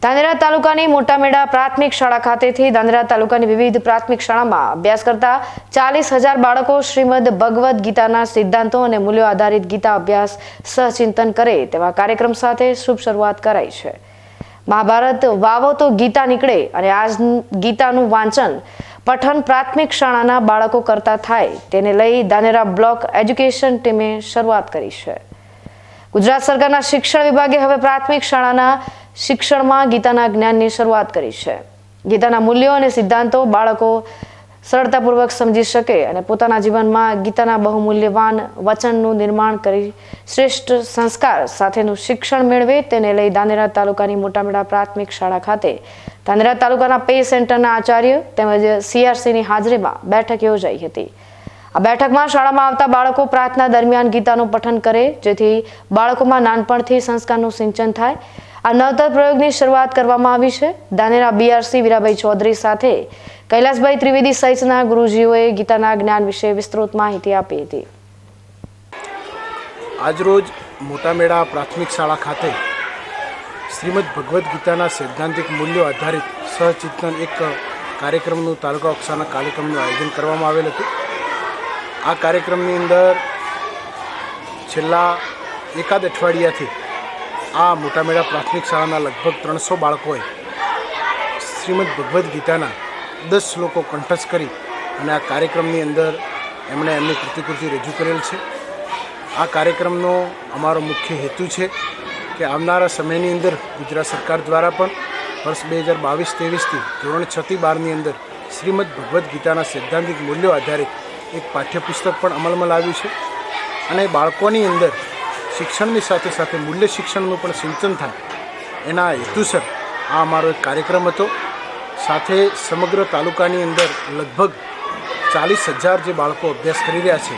ધાનેરા તાલુકાની મોટામેડા પ્રાથમિક શાળા ખાતેથી ધાનેરા તાલુકાની વિવિધ પ્રાથમિક શાળામાં અભ્યાસ કરતા 40,000 બાળકો શ્રીમદ ભગવદ ગીતાના સિદ્ધાંતો અને મૂલ્યો આધારિત ગીતા અભ્યાસ સહચિંતન કરે તેવા કાર્યક્રમ સાથે શુભ શરૂઆત કરાઈ છે। મહાભારત વાવો તો ગીતા નીકળે અને આજ ગીતાનું વાંચન પઠન પ્રાથમિક શાળાના બાળકો કરતા થાય તેને લઈ ધાનેરા બ્લોક એજ્યુકેશન ટીમે શરૂઆત કરી છે। ગુજરાત સરકારના શિક્ષણ વિભાગે હવે પ્રાથમિક શાળાના શિક્ષણમાં ગીતાના જ્ઞાનની શરૂઆત કરી છે। ગીતાના મૂલ્યો અને સિદ્ધાંતો બાળકો સરળતાપૂર્વક સમજી શકે અને પોતાના જીવનમાં ગીતાના બહુમૂલ્યવાન વચનનું નિર્માણ કરી શ્રેષ્ઠ સંસ્કાર સાથેનું શિક્ષણ મેળવે તેને લઈ ધાનેરા તાલુકાની મોટામેડા પ્રાથમિક શાળા ખાતે ધાનેરા તાલુકાના પે સેન્ટરના આચાર્ય તેમજ સીઆરસીની હાજરીમાં બેઠક યોજાઈ હતી। આ બેઠકમાં શાળામાં આવતા બાળકો પ્રાર્થના દરમિયાન ગીતાનું પઠન કરે જેથી બાળકોમાં નાનપણથી સંસ્કારનું સિંચન થાય। આ નવતર પ્રયોગની શરૂઆત કરવામાં આવી છે। ધાનેરા બીઆરસી વીરાભાઈ ચૌધરી સાથે કૈલાસભાઈ ત્રિવેદી સહિતના ગુરુજીઓએ ગીતાના જ્ઞાન વિશે વિસ્તૃત માહિતી આપી હતી। આજરોજ મોટામેડા પ્રાથમિક શાળા ખાતે શ્રીમદ ભગવદ્ ગીતાના સૈદ્ધાંતિક મૂલ્યો આધારિત સહચિંતન એક કાર્યક્રમનું તાલુકા કક્ષાના કાર્યક્રમનું આયોજન કરવામાં આવેલ હતું। આ કાર્યક્રમની અંદર છેલ્લા એકાદ અઠવાડિયાથી આ મોટામેડા પ્રાથમિક શાળાના લગભગ 300 બાળકોએ શ્રીમદ ભગવદ્ ગીતાના 10 શ્લોકો કંઠસ્થ કરી અને આ કાર્યક્રમની અંદર એમણે એમની પ્રતિકૃતિ રજૂ કરેલ છે। આ કાર્યક્રમનો અમારો મુખ્ય હેતુ છે કે આવનારા સમયની અંદર ગુજરાત સરકાર દ્વારા પણ વર્ષ 2022-23થી ધોરણ 6 થી 12ની અંદર શ્રીમદ ભગવદ્ ગીતાના સૈદ્ધાંતિક મૂલ્યો આધારિત એક પાઠ્યપુસ્તક પણ અમલમાં લાવ્યું છે અને બાળકોની અંદર શિક્ષણની સાથે સાથે મૂલ્ય શિક્ષણનું પણ સિંચન થાય એના હેતુસર આ અમારો એક કાર્યક્રમ હતો। સાથે સમગ્ર તાલુકાની અંદર લગભગ 40,000 જે બાળકો અભ્યાસ કરી રહ્યા છે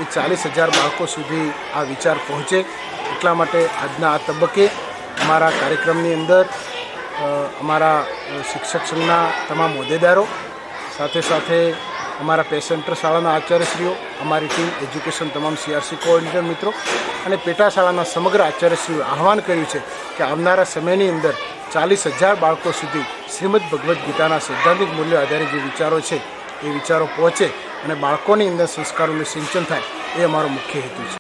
એ 40,000 બાળકો સુધી આ વિચાર પહોંચે એટલા માટે આજના આ તબક્કે અમારા કાર્યક્રમની અંદર અમારા શિક્ષક સંઘના તમામ હોદ્દેદારો સાથે સાથે અમારા પે સેન્ટર શાળાના આચાર્યશ્રીઓ, અમારી ટીમ એજ્યુકેશન તમામ સીઆરસી કોઓર્ડિનેટર મિત્રો અને પેટા શાળાના સમગ્ર આચાર્યશ્રીઓએ આહવાન કર્યું છે કે આવનારા સમયની અંદર 40,000 બાળકો સુધી શ્રીમદ ભગવદ્ ગીતાના સૈદ્ધાંતિક મૂલ્યો આધારિત જે વિચારો છે એ વિચારો પહોંચે અને બાળકોની અંદર સંસ્કારોનું સિંચન થાય એ અમારો મુખ્ય હેતુ છે।